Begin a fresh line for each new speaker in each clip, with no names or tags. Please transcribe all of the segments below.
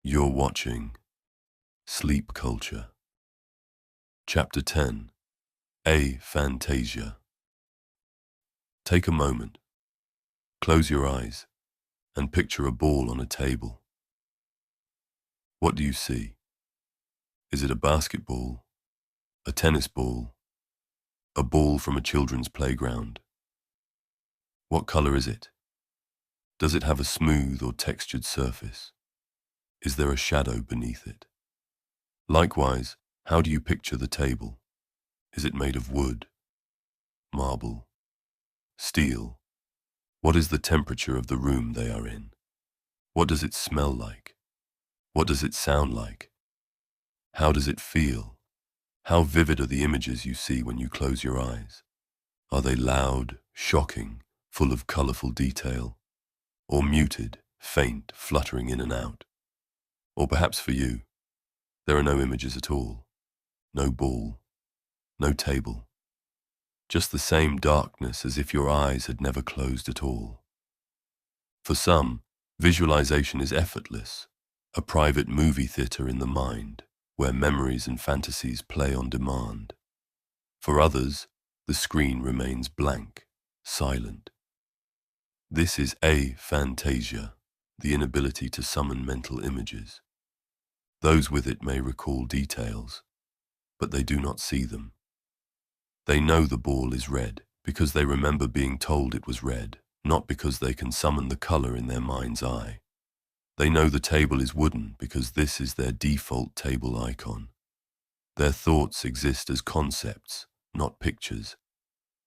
You're watching Sleep Culture. Chapter 10. Aphantasia. Take a moment, close your eyes, and picture a ball on a table. What do you see? Is it a basketball, a tennis ball, a ball from a children's playground? What color is it? Does it have a smooth or textured surface? Is there a shadow beneath it? Likewise, how do you picture the table? Is it made of wood, marble, steel? What is the temperature of the room they are in? What does it smell like? What does it sound like? How does it feel? How vivid are the images you see when you close your eyes? Are they loud, shocking, full of colorful detail? Or muted, faint, fluttering in and out? Or perhaps for you, there are no images at all. No ball, no table. Just the same darkness as if your eyes had never closed at all. For some, visualization is effortless, a private movie theater in the mind, where memories and fantasies play on demand. For others, the screen remains blank, silent. This is aphantasia, the inability to summon mental images. Those with it may recall details, but they do not see them. They know the ball is red because they remember being told it was red, not because they can summon the color in their mind's eye. They know the table is wooden because this is their default table icon. Their thoughts exist as concepts, not pictures.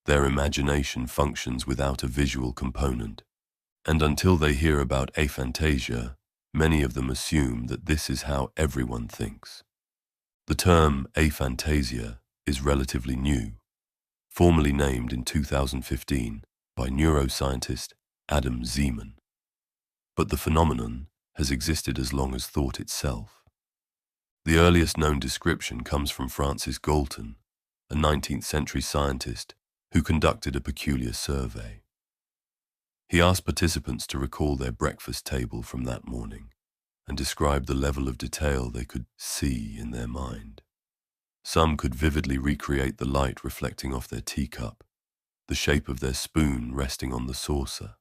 Their imagination functions without a visual component. And until they hear about aphantasia, many of them assume that this is how everyone thinks. The term aphantasia is relatively new, formally named in 2015 by neuroscientist Adam Zeman. But the phenomenon has existed as long as thought itself. The earliest known description comes from Francis Galton, a 19th century scientist who conducted a peculiar survey. He asked participants to recall their breakfast table from that morning and describe the level of detail they could see in their mind. Some could vividly recreate the light reflecting off their teacup, the shape of their spoon resting on the saucer.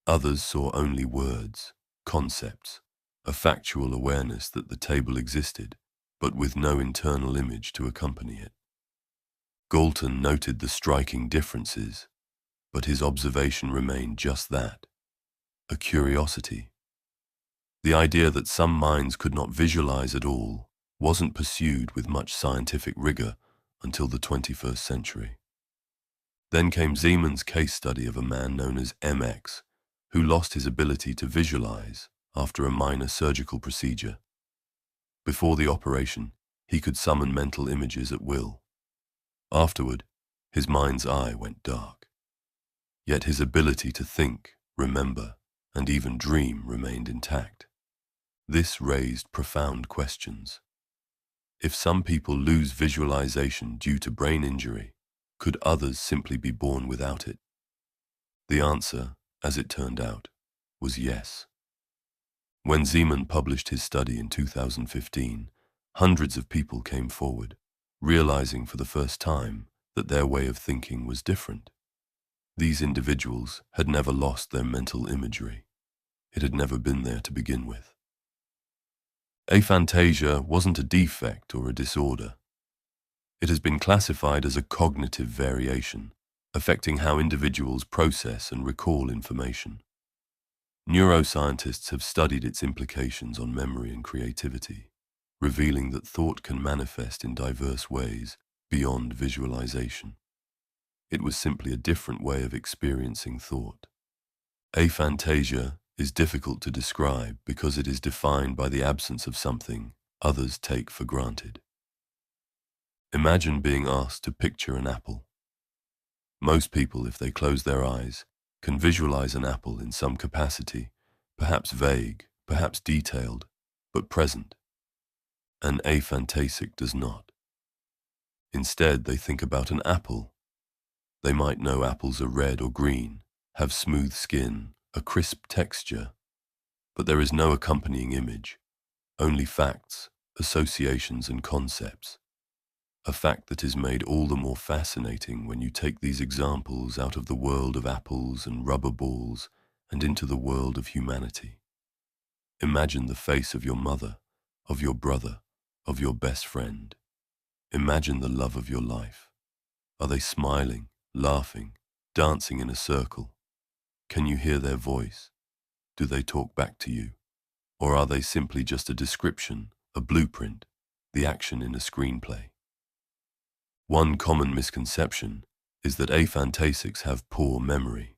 Others saw only words, concepts, a factual awareness that the table existed, but with no internal image to accompany it. Galton noted the striking differences, but his observation remained just that, a curiosity. The idea that some minds could not visualize at all wasn't pursued with much scientific rigor until the 21st century. Then came Zeman's case study of a man known as MX, who lost his ability to visualize after a minor surgical procedure. Before the operation, he could summon mental images at will. Afterward, his mind's eye went dark. Yet his ability to think, remember, and even dream remained intact. This raised profound questions. If some people lose visualization due to brain injury, could others simply be born without it? The answer, as it turned out, was yes. When Zeman published his study in 2015, hundreds of people came forward, realizing for the first time that their way of thinking was different. These individuals had never lost their mental imagery. It had never been there to begin with. Aphantasia wasn't a defect or a disorder. It has been classified as a cognitive variation, affecting how individuals process and recall information. Neuroscientists have studied its implications on memory and creativity, revealing that thought can manifest in diverse ways beyond visualization. It was simply a different way of experiencing thought. Aphantasia is difficult to describe because it is defined by the absence of something others take for granted. Imagine being asked to picture an apple. Most people, if they close their eyes, can visualize an apple in some capacity, perhaps vague, perhaps detailed, but present. An aphantasic does not. Instead, they think about an apple. They might know apples are red or green, have smooth skin, a crisp texture, but there is no accompanying image, only facts, associations and concepts. A fact that is made all the more fascinating when you take these examples out of the world of apples and rubber balls and into the world of humanity. Imagine the face of your mother, of your brother, of your best friend. Imagine the love of your life. Are they smiling, laughing, dancing in a circle? Can you hear their voice? Do they talk back to you? Or are they simply just a description, a blueprint, the action in a screenplay? One common misconception is that aphantasics have poor memory.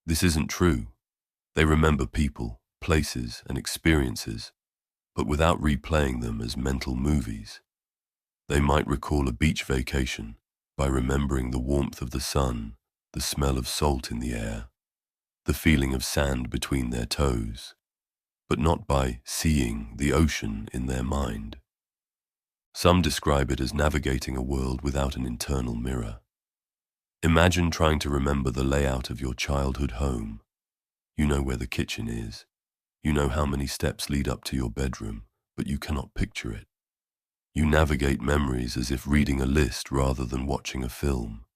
This isn't true. They remember people, places, and experiences, but without replaying them as mental movies. They might recall a beach vacation by remembering the warmth of the sun, the smell of salt in the air, the feeling of sand between their toes, but not by seeing the ocean in their mind. Some describe it as navigating a world without an internal mirror. Imagine trying to remember the layout of your childhood home. You know where the kitchen is. You know how many steps lead up to your bedroom, but you cannot picture it. You navigate memories as if reading a list rather than watching a film.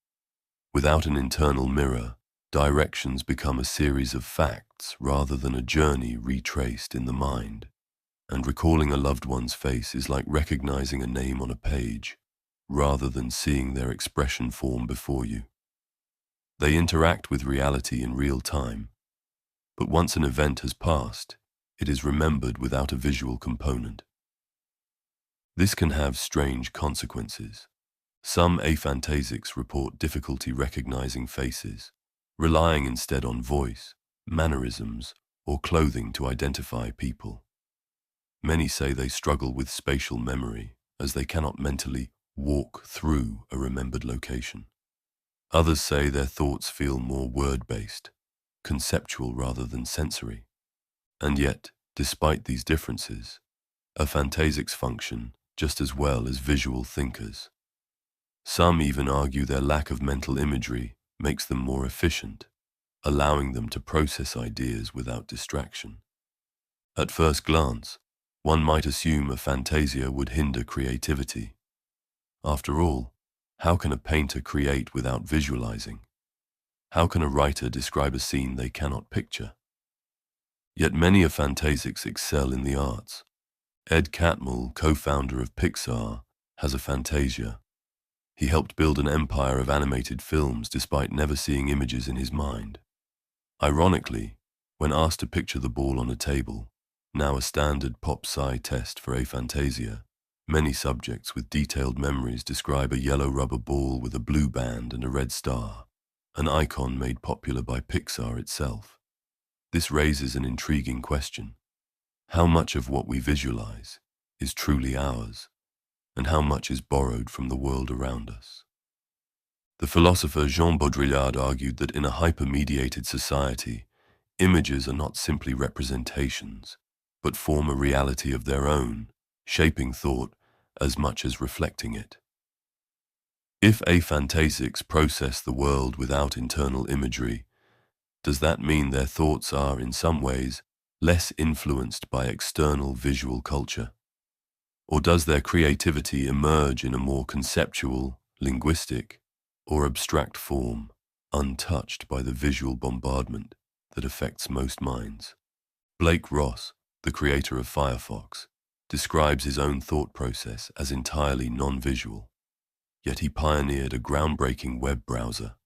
Without an internal mirror, directions become a series of facts rather than a journey retraced in the mind. And recalling a loved one's face is like recognizing a name on a page, rather than seeing their expression form before you. They interact with reality in real time, but once an event has passed, it is remembered without a visual component. This can have strange consequences. Some aphantasics report difficulty recognizing faces, relying instead on voice, mannerisms, or clothing to identify people. Many say they struggle with spatial memory, as they cannot mentally walk through a remembered location. Others say their thoughts feel more word-based, conceptual rather than sensory. And yet, despite these differences, aphantasics function just as well as visual thinkers. Some even argue their lack of mental imagery makes them more efficient, allowing them to process ideas without distraction. At first glance, one might assume aphantasia would hinder creativity. After all, how can a painter create without visualizing? How can a writer describe a scene they cannot picture? Yet many aphantasics excel in the arts. Ed Catmull, co-founder of Pixar, has aphantasia. He helped build an empire of animated films despite never seeing images in his mind. Ironically, when asked to picture the ball on a table, now a standard pop-sci test for aphantasia, many subjects with detailed memories describe a yellow rubber ball with a blue band and a red star, an icon made popular by Pixar itself. This raises an intriguing question. How much of what we visualize is truly ours, and how much is borrowed from the world around us? The philosopher Jean Baudrillard argued that in a hyper-mediated society, images are not simply representations, but form a reality of their own, shaping thought as much as reflecting it. If aphantasics process the world without internal imagery, does that mean their thoughts are, in some ways, less influenced by external visual culture? Or does their creativity emerge in a more conceptual, linguistic, or abstract form, untouched by the visual bombardment that affects most minds? Blake Ross, the creator of Firefox, describes his own thought process as entirely non-visual, yet he pioneered a groundbreaking web browser,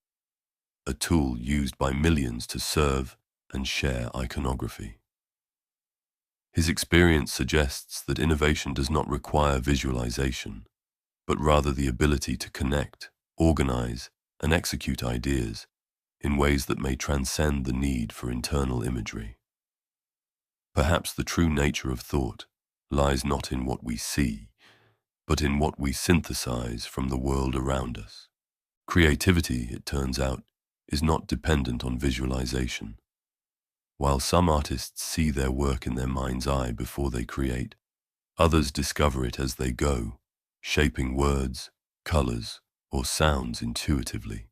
a tool used by millions to serve and share iconography. His experience suggests that innovation does not require visualization, but rather the ability to connect, organize, and execute ideas in ways that may transcend the need for internal imagery. Perhaps the true nature of thought lies not in what we see, but in what we synthesize from the world around us. Creativity, it turns out, is not dependent on visualization. While some artists see their work in their mind's eye before they create, others discover it as they go, shaping words, colors, or sounds intuitively.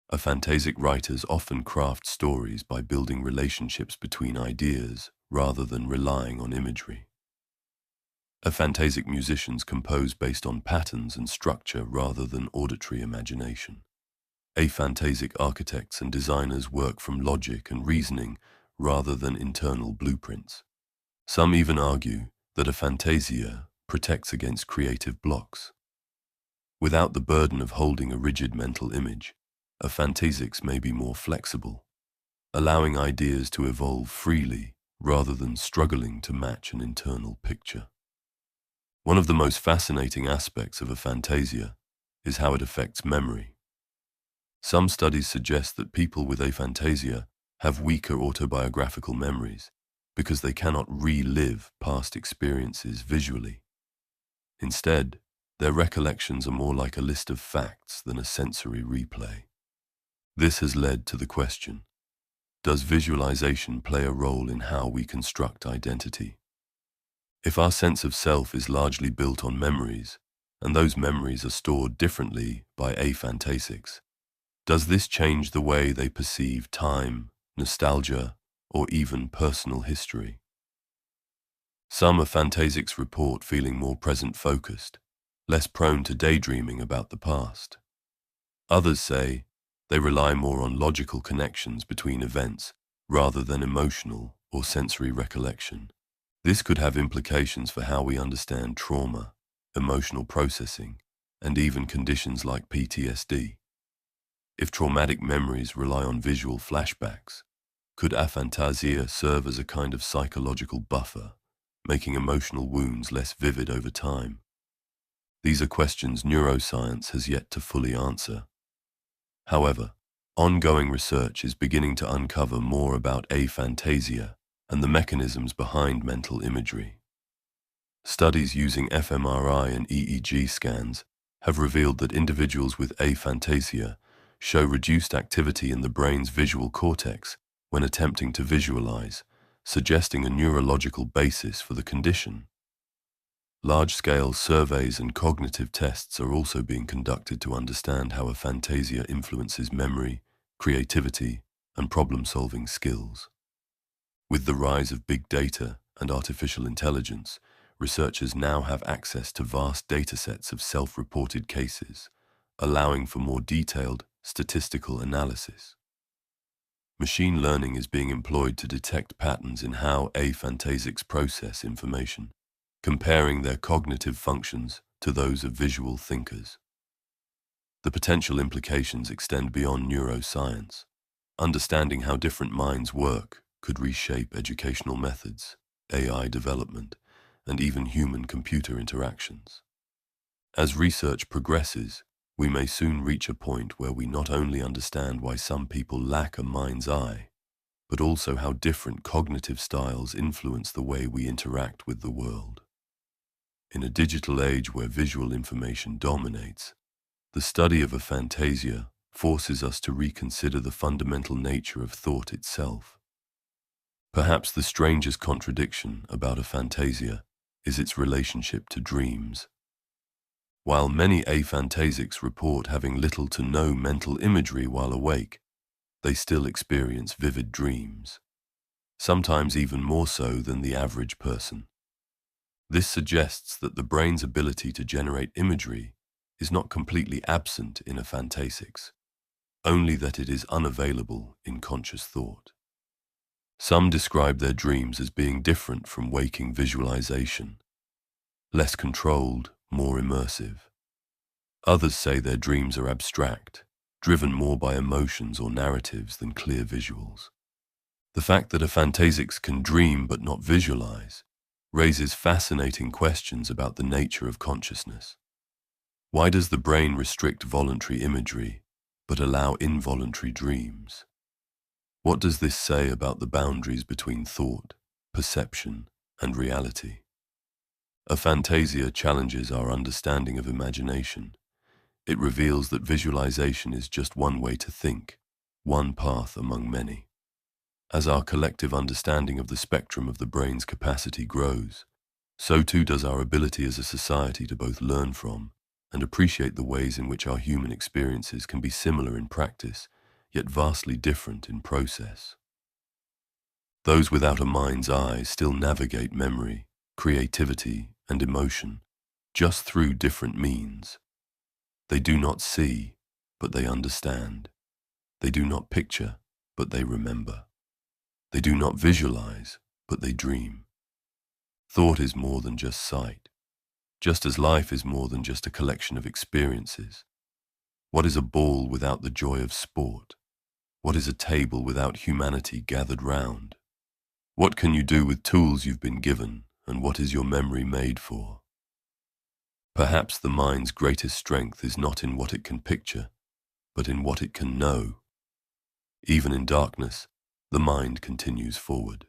Aphantasic writers often craft stories by building relationships between ideas rather than relying on imagery. Aphantasic musicians compose based on patterns and structure rather than auditory imagination. Aphantasic architects and designers work from logic and reasoning rather than internal blueprints. Some even argue that aphantasia protects against creative blocks. Without the burden of holding a rigid mental image, aphantasics may be more flexible, allowing ideas to evolve freely rather than struggling to match an internal picture. One of the most fascinating aspects of aphantasia is how it affects memory. Some studies suggest that people with aphantasia have weaker autobiographical memories because they cannot relive past experiences visually. Instead, their recollections are more like a list of facts than a sensory replay. This has led to the question, does visualization play a role in how we construct identity? If our sense of self is largely built on memories, and those memories are stored differently by aphantasics, does this change the way they perceive time, nostalgia, or even personal history? Some aphantasics report feeling more present-focused, less prone to daydreaming about the past. Others say they rely more on logical connections between events rather than emotional or sensory recollection. This could have implications for how we understand trauma, emotional processing, and even conditions like PTSD. If traumatic memories rely on visual flashbacks, could aphantasia serve as a kind of psychological buffer, making emotional wounds less vivid over time? These are questions neuroscience has yet to fully answer. However, ongoing research is beginning to uncover more about aphantasia and the mechanisms behind mental imagery. Studies using fMRI and EEG scans have revealed that individuals with aphantasia show reduced activity in the brain's visual cortex when attempting to visualize, suggesting a neurological basis for the condition. Large-scale surveys and cognitive tests are also being conducted to understand how aphantasia influences memory, creativity, and problem-solving skills. With the rise of big data and artificial intelligence, researchers now have access to vast datasets of self-reported cases, allowing for more detailed statistical analysis. Machine learning is being employed to detect patterns in how aphantasics process information, comparing their cognitive functions to those of visual thinkers. The potential implications extend beyond neuroscience. Understanding how different minds work could reshape educational methods, AI development, and even human-computer interactions. As research progresses, we may soon reach a point where we not only understand why some people lack a mind's eye, but also how different cognitive styles influence the way we interact with the world. In a digital age where visual information dominates, the study of aphantasia forces us to reconsider the fundamental nature of thought itself. Perhaps the strangest contradiction about aphantasia is its relationship to dreams. While many aphantasics report having little to no mental imagery while awake, they still experience vivid dreams, sometimes even more so than the average person. This suggests that the brain's ability to generate imagery is not completely absent in aphantasics, only that it is unavailable in conscious thought. Some describe their dreams as being different from waking visualization, less controlled, more immersive. Others say their dreams are abstract, driven more by emotions or narratives than clear visuals. The fact that aphantasics can dream but not visualize raises fascinating questions about the nature of consciousness. Why does the brain restrict voluntary imagery but allow involuntary dreams? What does this say about the boundaries between thought, perception, and reality? Aphantasia challenges our understanding of imagination. It reveals that visualization is just one way to think, one path among many. As our collective understanding of the spectrum of the brain's capacity grows, so too does our ability as a society to both learn from and appreciate the ways in which our human experiences can be similar in practice, yet vastly different in process. Those without a mind's eye still navigate memory, creativity, and emotion, just through different means. They do not see, but they understand. They do not picture, but they remember. They do not visualize, but they dream. Thought is more than just sight, just as life is more than just a collection of experiences. What is a ball without the joy of sport? What is a table without humanity gathered round? What can you do with tools you've been given, and what is your memory made for? Perhaps the mind's greatest strength is not in what it can picture, but in what it can know. Even in darkness, the mind continues forward.